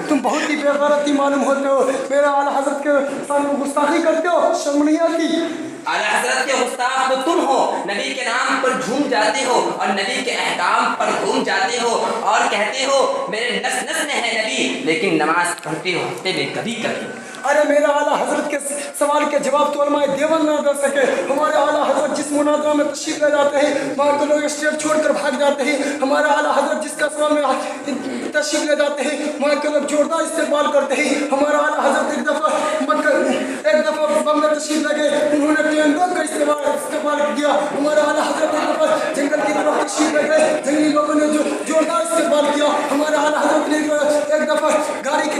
तुम बहुत ही बेगैरती मालूम होते हो, मेरे आला हजरत के सामने गुस्ताखी करते हो, शर्म नहीं आती? आला हजरत के गुस्ताख तो तुम हो, नबी के नाम पर झूम जाते हो और नबी के अहकाम पर घूम जाते हो और कहते हो मेरे नस नस में है नबी, लेकिन नमाज पढ़ते हो हफ्ते में कभी कभी। अरे मेरा आला हजरत के सवाल के जवाब तो उलमाए देवबंद ना दे सके। हमारे आला हजरत जिस मुनाजरा में तशरीफ ले जाते हैं वहाँ के लोग स्टेट छोड़कर भाग जाते हैं। हमारे आला हजरत जिसका सवाल में तशरीफ ले जाते हैं वहाँ के लोग जोरदार इस्तेमाल करते हैं। हमारा आला हजरत एक दफ़ा बम में तशरीफ ले गए, उन्होंने ट्रेन का इस्तेमाल किया। हमारा आला हजरत एक दफ़ा जंगल की तरफ तशरीफ ले गए, जंगली लोगों ने जो जोरदार इस्तेमाल किया। हमारा आला हजरत ने एक दफ़ा गाड़ी के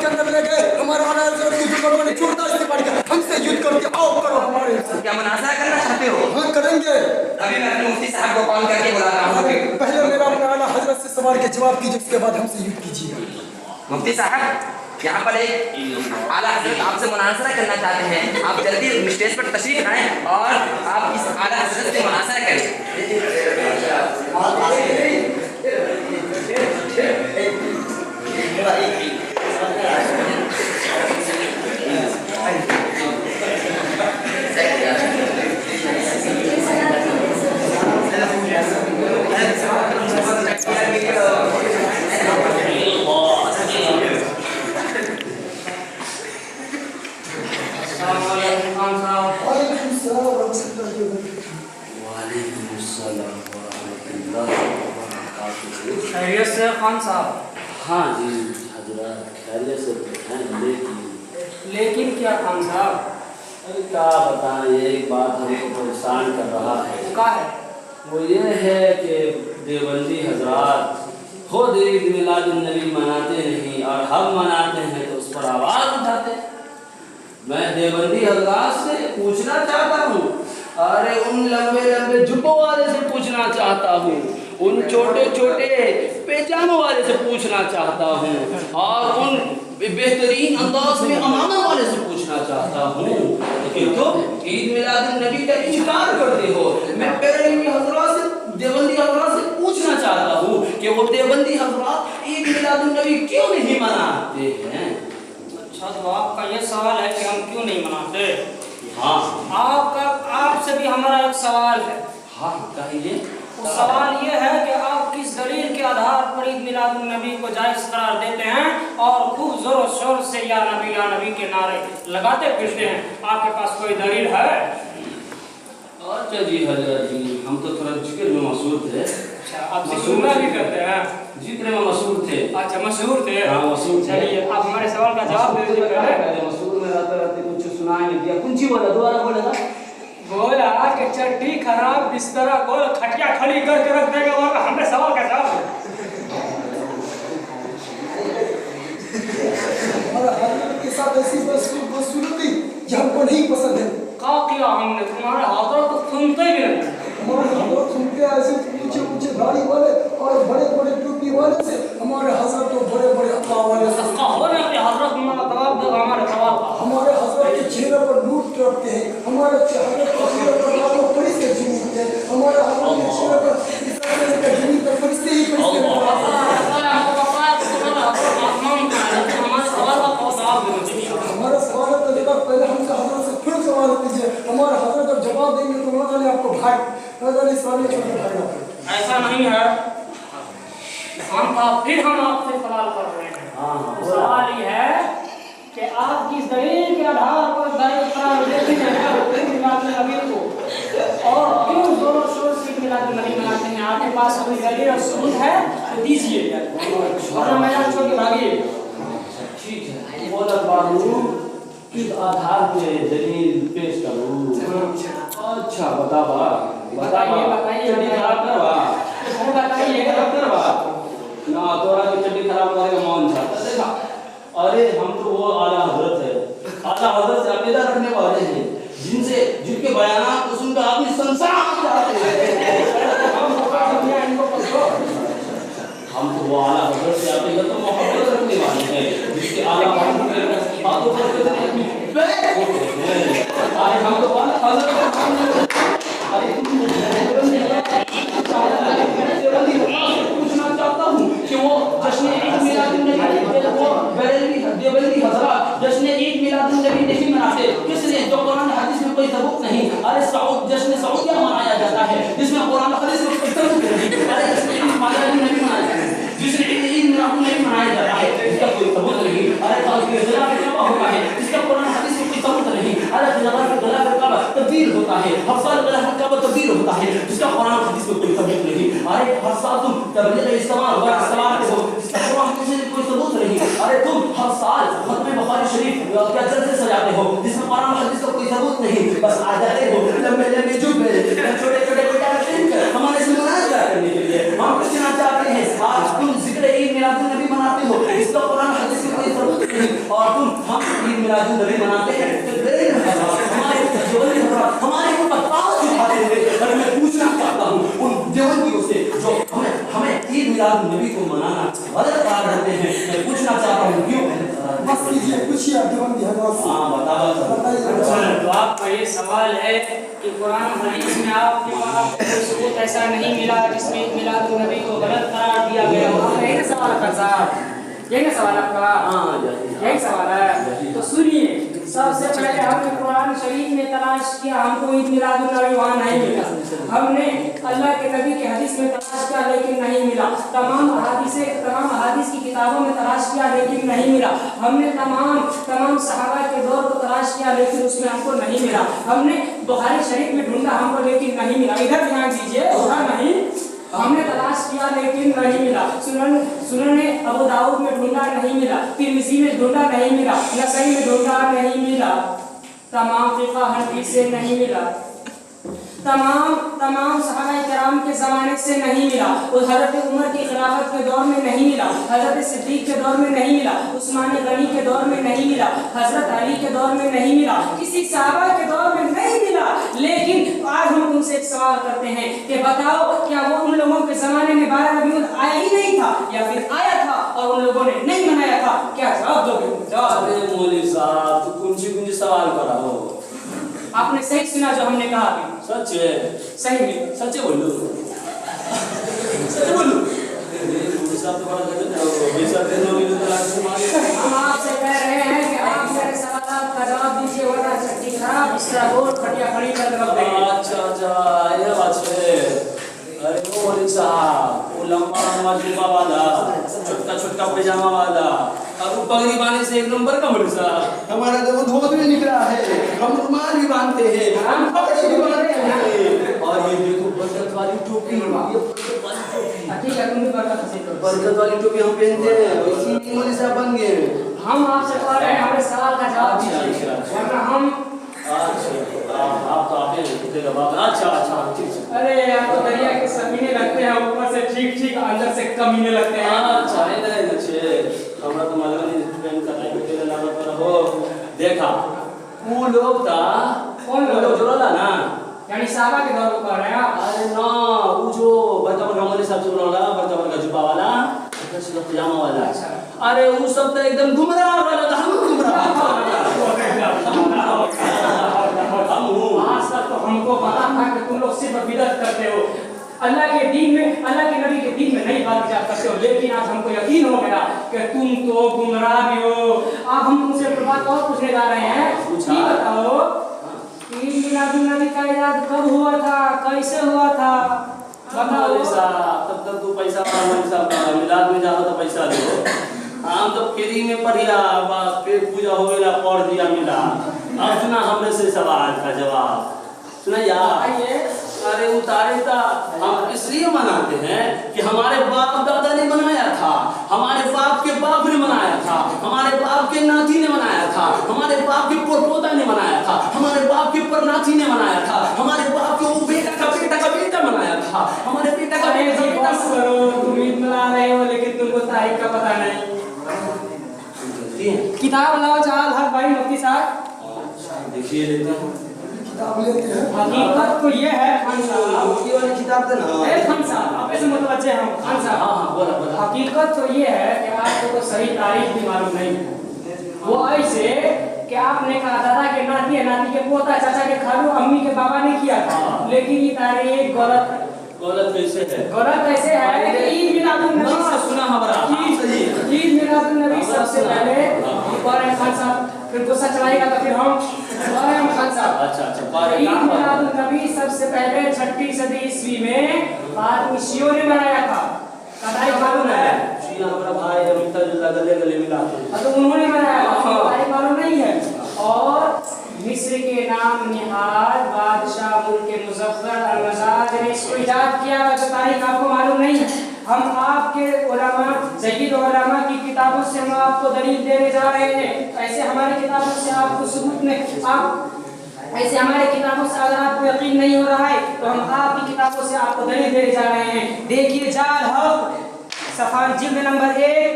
अंदर ले गए, हमारा आला लोगों ने जोरदार इस्तेमाल किया, हमसे युद्ध करके आओ करो हमारे। क्या मुनाज़रा करना चाहते हो? हाँ करेंगे। अभी मैं अपने मुफ्ती साहब को कॉल करके बुलाता हूँ। पहले मेरा अपने आला हजरत से सवाल के जवाब कीजिए, उसके बाद हमसे युद्ध कीजिए। मुफ्ती साहब यहाँ पर एक आला हजरत आपसे मुनाज़रा करना चाहते हैं, आप जल्दी स्टेज पर तशरीफ लाएं और आप इस आला हजरत से मुनाज़रा खैरियत से खान साहब? हाँ जी हजरत खैरियत से हैं, लेकिन क्या खान साहब? अरे क्या बताएं, एक बात हमको परेशान कर रहा है। क्या है? वो ये है कि देवबंदी हजरात खुद ईद मिलादुन्नबी मनाते नहीं और हम मनाते हैं तो उस पर आवाज़ उठाते हैं। मैं देवबंदी हजरात से पूछना चाहता हूँ, अरे उन लंबे लंबे जुब्बों वाले से पूछना चाहता हूँ, उन छोटे छोटे पैजामों वाले से पूछना चाहता हूँ और उन बेहतरीन अंदाज में अमामा वाले से पूछना चाहता हूँ कि तुम ईद मिलादुन्नबी का इनकार करते हो। मैं पहले हजरात से देवबंदी हजरात से पूछना चाहता हूँ कि वो देवबंदी हजरात ईद मिलादुन्नबी क्यों नहीं मनाते हैं? अच्छा, तो आपका ये सवाल है कि हम क्यों नहीं मनाते? हाँ, आपसे भी हमारा एक सवाल है। हाँ कहिए। वो सवाल ये है कि आप किस दलील के आधार पर ईद मिलादुन्नबी को जायज़ करार देते हैं और खूब जोर शोर से या नबी के नारे लगाते फिरते हैं? आपके पास कोई दलील है? अच्छा जी हजरत जी, हम तो थोड़ा जिक्र में मशहूर थे। अच्छा, आप जिक्र भी करते हैं? जिक्र में मशहूर थे। अच्छा, मशहूर थे? हाँ मशहूर थे। चलिए आप हमारे सवाल का जवाब दे दीजिए पहले। मशहूर में रहते रहते कुछ सुनाई नहीं दिया। कुंची बोला, दोबारा बोलेगा। बोला कि चड्डी खराब बिस्तरा गोल खटिया खड़ी करके रख देगा और हमने सवाल का जवाब के साथ ऐसी बदसलूकी जो हमको नहीं पसंद है। क्या किया हमने? तुम्हारे हाथों को सुनते ही नहीं। हमारे हजरत सुनते ऐसे ऊंचे ऊंचे दाढ़ी वाले और बड़े बड़े टोपी वाले से, हमारे हजरत तो बड़े बड़े अल्लाह वाले से। हजरत जवाब दो हमारे सवाल का। हमारे हजरत के चेहरे पर नूर टपकते हैं, हमारे हजरत के चेहरे पर लाखों फरिश्ते झूमते हैं, हमारे हजरत के चेहरे पर जमीन पर फरिश्ते ही फरिश्ते रहते हैं। हमारा सवाल का जवाब पहले हमसे हजरत से फिर सवाल कीजिए। हमारे हजरत जब जवाब देंगे तो वहाँ जाने आपको ऐसा नहीं है। फिर हम आपसे सवाल कर रहे हैं। सवाल ये है कि आप किस दलील के आधार पर जायज़ करार देते हैं मिलादुन्नबी को और क्यों जोर शोर से मिलादुन्नबी मनाते हैं? आपके पास कोई दलील और सबूत है तो दीजिए, वरना मैदान छोड़ के भागिए। ठीक है, बोला बाबू किस आधार पे दलील पेश करूँ? अच्छा बताइए चड्डी खराब करवा ना, तोरा की चड्डी खराब करेगा मौन था। अरे हम तो वो आला हजरत है, आला हजरत से अकीदा रखने वाले हैं जिनके बयानात को सुनकर आदमी संसार जाते हैं। हम तो वो आला हज़रत से आते हैं तो मोहब्बत रखने वाले हैं, जिसके आला हज़रत के बातों पर कहते हैं बैठ होते हैं। अरे हम तो आला हज़रत पूछना चाहता हूँ कि वो जश्न ईद मिलादुन नबी वो देवबंदी हज़रात जश्न ईद मिलादुन नबी नहीं मनाते, किसने? जो कुरान हदीस में कोई सबूत नहीं। अरे जश्न सऊदिया मनाया जाता है जिसमें कुरान हदीस में कोई सबूत नहीं। अरे जश्न ईद मिलादुन नबी मनाया जाता है, जिसने ईद मिलादुन नबी मनाया जाता है इसका कोई सबूत नहीं। अरे खिलाफ कबा होता है इसका कुरान हदीस में कोई सबूत नहीं। अरे खिलाफ कबा तब्दील होता है, हर साल खिलाफ कबा तब्दील होता है जिसका कुरान हदीस में कोई सबूत नहीं। अरे हर साल तुम तब्दील इस्तेमाल व इस्तेमाल करते हो जिसका कुरान हदीस में कोई सबूत नहीं। अरे तुम हर साल खत्म बुखारी शरीफ क्या जलसे सजाते हो जिसमें कुरान हदीस का कोई सबूत नहीं। बस आ जाते हो लंबे लंबे जुब्बे छोटे छोटे बेटा हमारे से मुनाज़रा करने के लिए। हम पूछना चाहते हैं आज तुम जिक्र ईद मिलादुन नबी मनाते हो इसका कुरान हदीस में कोई सबूत नहीं, और तुम हम ईद मिलादुन नबी मनाते हैं हमारे ऊपर पाँव उठाते हैं। और मैं पूछना चाहता हूँ उन देवबंदियों से जो हमें ईद मिलादुन नबी को मनाना गलत करार देते हैं, मैं पूछना चाहता हूँ क्यों? बस कीजिए, पूछिए आप देवबंदी हज़रात से। हाँ बताइए। तो आपका ये सवाल है कि कुरान हदीस में आपके पास कोई सबूत ऐसा नहीं मिला जिसमें ईद मिलादुन नबी को गलत करार दिया गया हो। आपका यही सवाल है साहब, यही सवाल आपका? यही सवाल है। तो सुनिए, सबसे पहले हमने कुरान शरीफ में तलाश किया, हमको ईद मिलादुन नबी वहाँ नहीं मिला। हमने अल्लाह के नबी के हदीस में तलाश किया लेकिन नहीं मिला। तमाम हदीस की किताबों में तलाश किया लेकिन नहीं मिला। हमने तमाम सहाबा के दौर को तलाश किया लेकिन उसमें हमको नहीं मिला। हमने बुखारी शरीफ में ढूंढा हमको लेकिन नहीं मिला। इधर ध्यान दीजिए, उधर नहीं। हमने तलाश किया लेकिन नहीं मिला। सुनन अबू दाऊद में ढूंढा नहीं मिला, तिरमिज़ी में ढूंढा नहीं मिला, नसई में ढूंढा नहीं मिला, तमाम फिक़ह हदीस से नहीं मिला, तमाम सहाबा किराम के ज़माने से नहीं मिला, और हज़रत उमर की खिलाफत के दौर में नहीं मिला, हज़रत सिद्दीक़ के दौर में नहीं मिला, उस्मान गनी के दौर में नहीं मिला, हज़रत अली के दौर में नहीं मिला, किसी सहाबा के दौर में नहीं मिला। लेकिन आज हम तुमसे एक सवाल करते हैं कि बताओ क्या वो उन लोगों के ज़माने में 12 रबीउल आया ही नहीं था या फिर आया था और उन लोगों ने नहीं मनाया था? क्या जवाब दोगे? अरे मौलवी साहब तो कुंजी सवाल कराओ। आपने सही सुना जो हमने कहा अभी? सच है, सही में सच बोलो, सच बोलो। हम आपसे कह रहे हैं कि आप मेरे सवाल का जवाब दीजिए वरना चट्टी खराब इसका बोर्ड फटिया खड़ी कर रख देंगे। अच्छा ये बात है। अरे वो मौलवी साहब वो लंबा जुब्बा वाला छोटा पैजामा वाला और वो पगड़ी बांधने से एक नंबर का मौलवी साहब हमारा तो वो धोत भी निकला है, हम रुमाल भी बांधते हैं, हम पगड़ी भी बांधते हैं, और ये देखो बरकत वाली टोपी, ये बरकत वाली टोपी। ठीक है, तुम भी बरकत वाली टोपी हम पहनते हैं, इसी मौलवी साहब बन गए। हम आपसे कह रहे हैं हमारे सवाल का जवाब दीजिए वरना हम आप तो आपने अच्छा ठीक। अरे आप तो दरिया के समीने लगते हैं, ऊपर से ठीक अंदर से कमीने लगते हैं। अच्छा इधर अच्छे हमरा तो मालूम नहीं ट्रेन कर रहे तेरे नाम पर हो देखा वो लोग था कौन लोग जोड़ा ना यानी साहबा के दौर को कह रहे हैं आप? अरे ना वो जो बच्चा मौलवी साहब जो वाला बच्चा का जुब्बा वाला पजामा वाला, अरे वो सब तो एकदम गुमराह वाला था, हम गुमराह। आज तक तो हमको पता था कि तुम लोग सिर्फ बिदअत करते हो, अल्लाह के दीन में, अल्लाह के नबी के दीन में नहीं बात करते हो, लेकिन आज हमको यकीन हो गया कि तुम तो गुमराह भी हो। अब हम तुमसे एक बात और पूछने जा रहे हैं, ये बताओ ईद मिलादुन नबी का इजाद कब हुआ था, कैसे हुआ था? बताओ। तब तक तू पैसा मिलाद में जाओ तो पैसा दो, हम तो फ्री में पढ़िया बस पेट पूजा हो गया पढ़ दिया मिला। अब सुना हमने से सवाल का जवाब सुना यार। अरे उतारे था हम इसलिए मनाते हैं कि हमारे बाप दादा ने मनाया था, हमारे बाप के बाप ने मनाया था, हमारे बाप के नाती ने मनाया था, हमारे बाप के पोता ने मनाया था, हमारे बाप के परनाती ने मनाया था, हमारे बाप के वो बेटा का बेटा मनाया था, हमारे बेटा का बेटा। तुम ईद मना रहे हो लेकिन तुमको तारीख का पता नहीं। किताब लाओ चाल हर भाई मुफ्ती साहब देखिए लेते हैं किताब लेते हैं। हकीकत तो ये है खान साहब, उसकी वाली किताब देना। खान साहब आप ऐसे मुतवज्जे हैं खान साहब। हाँ बोला बोला। हकीकत तो ये है कि आपको तो सही तारीख भी मालूम नहीं है। वो ऐसे कि आपने कहा दादा के नाती है, नाती के पोता, चाचा के खालू, अम्मी के बाबा ने किया था, लेकिन ये तारीख गलत है। गलत कैसे है? गलत ऐसे है कि ईद मिलादुन नबी सुना हमारा ईद मिलादुन नबी सबसे पहले हम खान साहब, फिर गुस्सा चलाएगा तो फिर हम खान साहब। अच्छा ईद मिलादुन नबी सबसे पहले 6वीं सदी ईस्वी में फातिमियों ने बनाया था। तारीख मालूम है? हमारा भाई रमिता गले गले मिला तो उन्होंने बनाया, तारीख मालूम नहीं है। और मिस्र के नाम निहाल बादशाह मुल्क मुज़फ़्फ़र अल-मज़ाज ने इसको इजाद किया, तो तारीख आपको मालूम नहीं है। हम आपके उलमा ज़हीद उलमा की किताबों से हम आपको दलील देने जा रहे हैं। ऐसे हमारी किताबों से आपको सबूत में आप ऐसे हमारे किताबों से अगर आपको यकीन नहीं हो रहा है तो हम आपकी किताबों से आपको दलील देने जा रहे हैं। देखिए जाल हक सफ़ा जिल्द नंबर 1,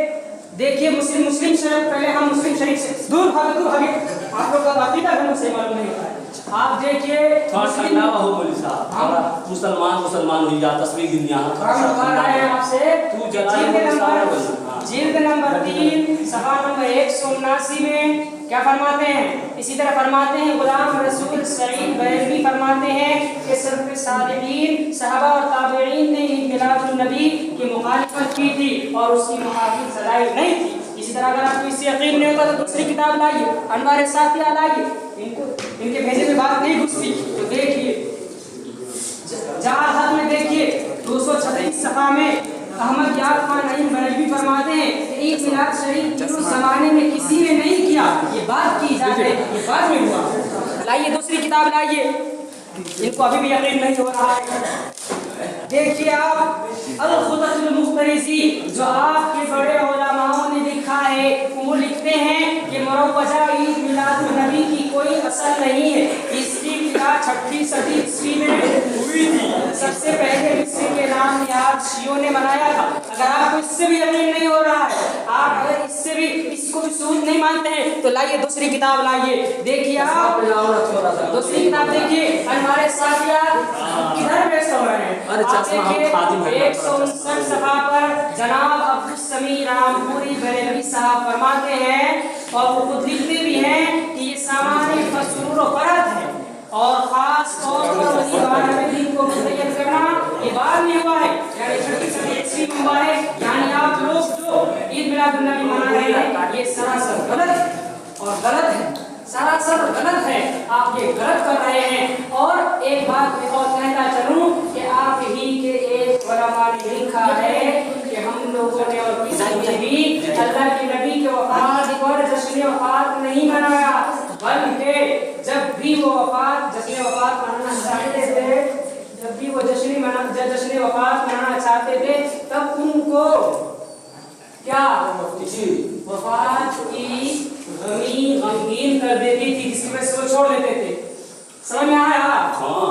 देखिए मुस्लिम शरीफ। पहले हम मुस्लिम शरीफ से दूर भागे आप लोग का अकीदा हम से मालूम नहीं होता है। आप देखिए मुस्लिम ना हो बोली साहब, हमारा मुसलमान हो जा तस्वीर दुनिया हम बता रहे हैं आपसे तू जिल्द नंबर 3 सफ़ा नंबर 179 में क्या फरमाते हैं? इसी तरह फरमाते हैं गुलाम रसूल सईद बैरवी फरमाते हैं कि सल्फ़ सालिहीन सहाबा और ताबईन ने ईद मिलादुन नबी की मुखालिफत की थी और उसकी मुखालिफ सदाई नहीं थी। इसी तरह अगर आपको इससे यकीन नहीं होता तो दूसरी किताब लाइए, अनवार साथिया लाइए। इनके भेजे में बात नहीं घुसती तो देखिए जहां में देखिए 236 सफ़ा में अहमद यार खान नईम बरेलवी फरमाते हैं कि ईद मिलाद शरीफ उस जमाने में किसी ने नहीं किया, ये बात की जाती है, ये बाद में हुआ। लाइए दूसरी किताब लाइए, इनको अभी भी यकीन नहीं हो रहा है। देखिए आप अल-खुततुल मुख्तरिज़ी जो आपके बड़े उलमाओं ने लिखा है, वो लिखते हैं कि मरवजा ईद मिलादुन नबी की कोई असल नहीं है। इसकी इब्तिदा 6वीं सदी ईस्वी में हुई थी। सबसे पहले मिस्र के नाम निहाल शियों ने बनाया था। अगर आपको इससे भी यकीन नहीं हो रहा है, आप अगर इससे भी इसको भी सबूत नहीं मानते हैं तो लाइए दूसरी किताब लाइए। देखिए आप दूसरी किताब देखिए अनवार साथिया किधर पेश हो रहे हैं? आप देखिए 159 सफ़ा पर जनाब अब्दुल समी रामपुरी बरेलवी साहब फरमाते हैं और वो खुद लिखते भी हैं कि ये सामान्य फसूल और फर्द है और खास तौर पर वही 12वें दिन को मुतय्यन करना ये बाद में हुआ है, यानी 6वीं सदी ईस्वी में हुआ है। यानी आप लोग जो ईद मिलादुन नबी मना रहे हैं ये सरासर गलत है और गलत है, सरासर गलत है, आप ये गलत कर रहे हैं। और एक बात मैं और कहना चलूं कि आप ही के एक उलमा ने लिखा है कि हम लोगों ने और किसी ने भी अल्लाह के नबी के वफात पर जश्न वफात नहीं मनाया, बल्कि जब भी वो वफात जश्न वफात मनाना चाहते थे, जब भी वो जश्न वफात मनाना चाहते थे तब उनको क्या वफात की गमगीन कर देती थी, जिसकी वजह से वो छोड़ देते थे। समझ में आया? हाँ